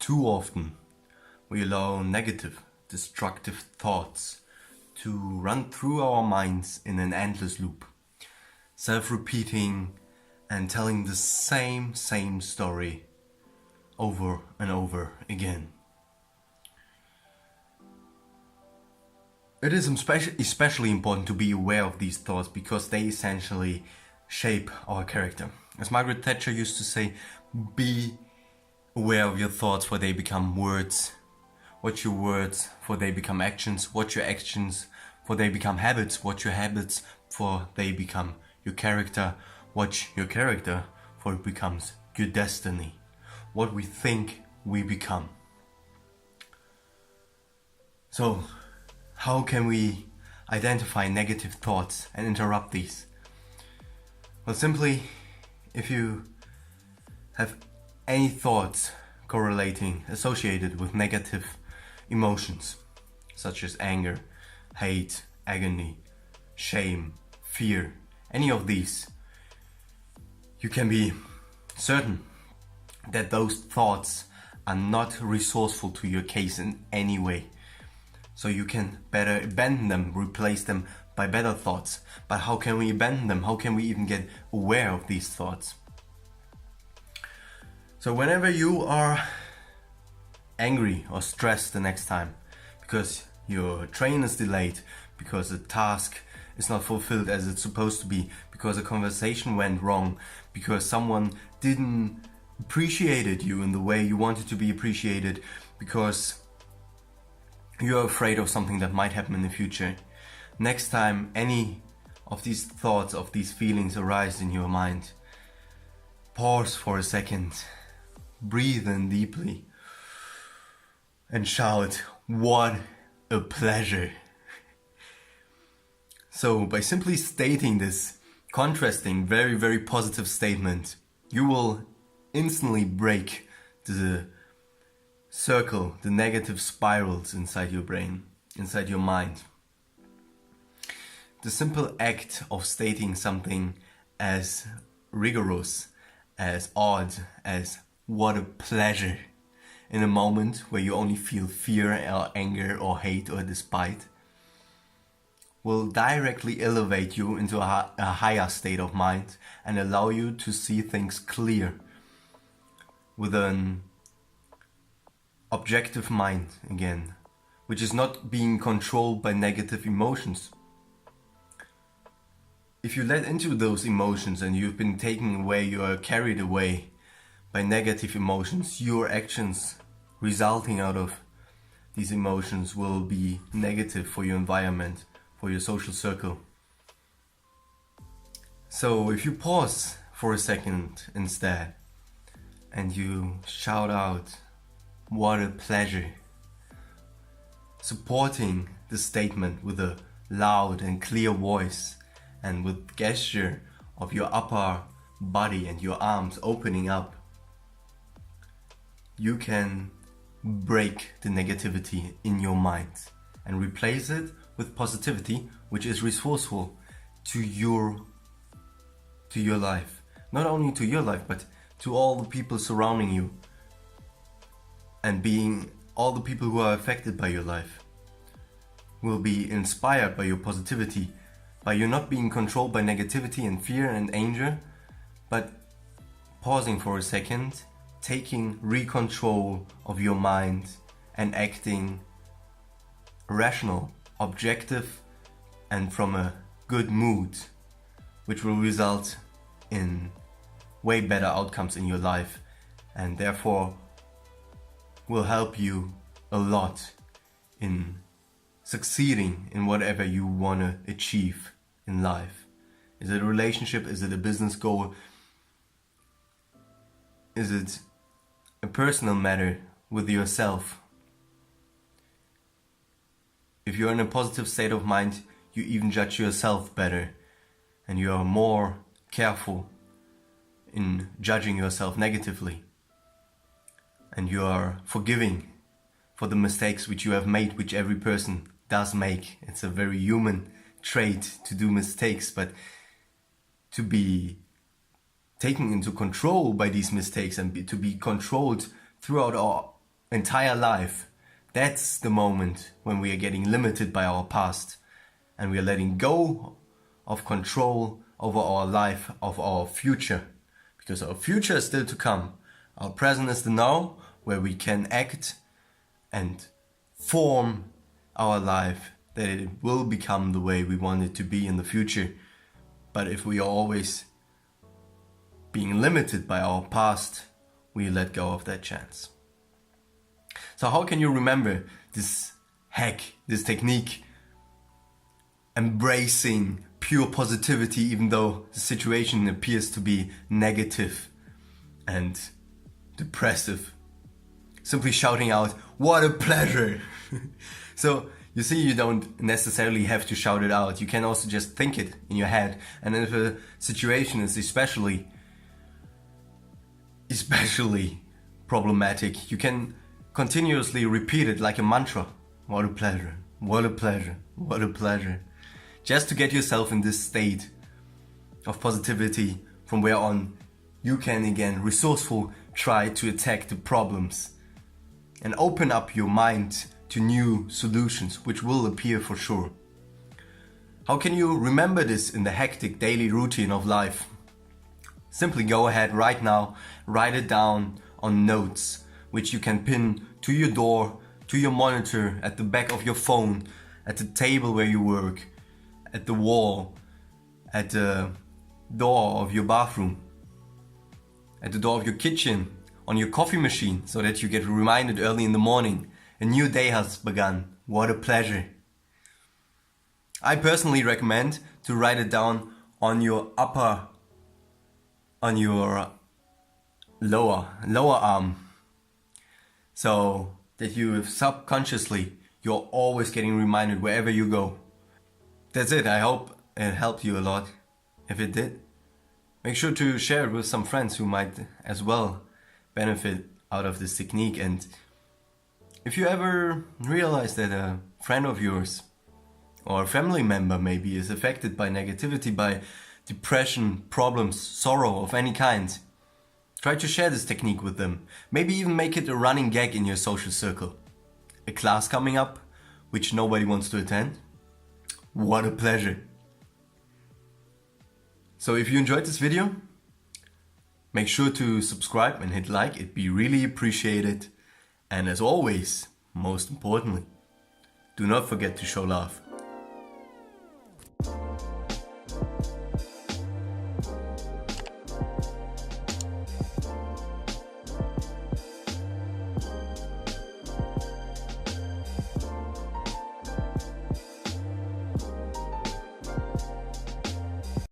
Too often we allow negative, destructive thoughts to run through our minds in an endless loop, self-repeating and telling the same story over and over again. It is especially important to be aware of these thoughts because they essentially shape our character. As Margaret Thatcher used to say, be aware of your thoughts for they become words. Watch your words for they become actions. Watch your actions for they become habits. Watch your habits for they become your character. Watch your character for it becomes your destiny. What we think we become. So, how can we identify negative thoughts and interrupt these? Well, simply, if you have any thoughts correlating, associated with negative emotions, such as anger, hate, agony, shame, fear, any of these, you can be certain that those thoughts are not resourceful to your case in any way. So you can better abandon them, replace them by better thoughts. But how can we abandon them? How can we even get aware of these thoughts? So whenever you are angry or stressed the next time because your train is delayed, because a task is not fulfilled as it's supposed to be, because a conversation went wrong, because someone didn't appreciate you in the way you wanted to be appreciated, because you're afraid of something that might happen in the future. Next time any of these thoughts, of these feelings arise in your mind, pause for a second, breathe in deeply, and shout, "What a pleasure!" So by simply stating this contrasting, very positive statement, you will instantly break the circle, the negative spirals inside your brain, inside your mind. The simple act of stating something as rigorous, as odd, as "what a pleasure" in a moment where you only feel fear or anger or hate or despite, will directly elevate you into a higher state of mind and allow you to see things clear with an objective mind again, which is not being controlled by negative emotions. If you let into those emotions and you've been taken away, you are carried away by negative emotions, your actions resulting out of these emotions will be negative for your environment, for your social circle. So if you pause for a second instead and you shout out, "What a pleasure," supporting the statement with a loud and clear voice and with gesture of your upper body and your arms opening up, you can break the negativity in your mind and replace it with positivity, which is resourceful to your life. Not only to your life, but to all the people surrounding you and being all the people who are affected by your life will be inspired by your positivity, by you not being controlled by negativity and fear and anger, but pausing for a second, taking recontrol of your mind and acting rational, objective, and from a good mood, which will result in way better outcomes in your life and therefore will help you a lot in succeeding in whatever you want to achieve in life. Is it a relationship? Is it a business goal? Is it a personal matter with yourself? If you're in a positive state of mind, you even judge yourself better and you are more careful in judging yourself negatively. And you are forgiving for the mistakes which you have made, which every person does make. It's a very human trait to do mistakes, but to be taken into control by these mistakes and to be controlled throughout our entire life, that's the moment when we are getting limited by our past and we are letting go of control over our life, of our future. Because our future is still to come. Our present is the now, where we can act and form our life that it will become the way we want it to be in the future. But if we are always being limited by our past, we let go of that chance. So how can you remember this hack, this technique, embracing pure positivity even though the situation appears to be negative and depressive? Simply shouting out, "What a pleasure!" So you see, you don't necessarily have to shout it out. You can also just think it in your head. And if a situation is especially problematic, you can continuously repeat it like a mantra. What a pleasure, what a pleasure, what a pleasure. Just to get yourself in this state of positivity, from where on you can again resourceful try to attack the problems and open up your mind to new solutions which will appear for sure. How can you remember this in the hectic daily routine of life? Simply go ahead right now, write it down on notes which you can pin to your door, to your monitor, at the back of your phone, at the table where you work, at the wall, at the door of your bathroom, at the door of your kitchen, on your coffee machine, so that you get reminded early in the morning. A new day has begun. What a pleasure. I personally recommend to write it down on your lower arm, so that you subconsciously, you're always getting reminded wherever you go. That's it. I hope it helped you a lot. If it did, make sure to share it with some friends who might as well benefit out of this technique. And if you ever realize that a friend of yours or a family member maybe is affected by negativity, by depression, problems, sorrow of any kind, try to share this technique with them. Maybe even make it a running gag in your social circle. A class coming up which nobody wants to attend? What a pleasure. So if you enjoyed this video, make sure to subscribe and hit like. It'd be really appreciated. And as always, most importantly, do not forget to show love.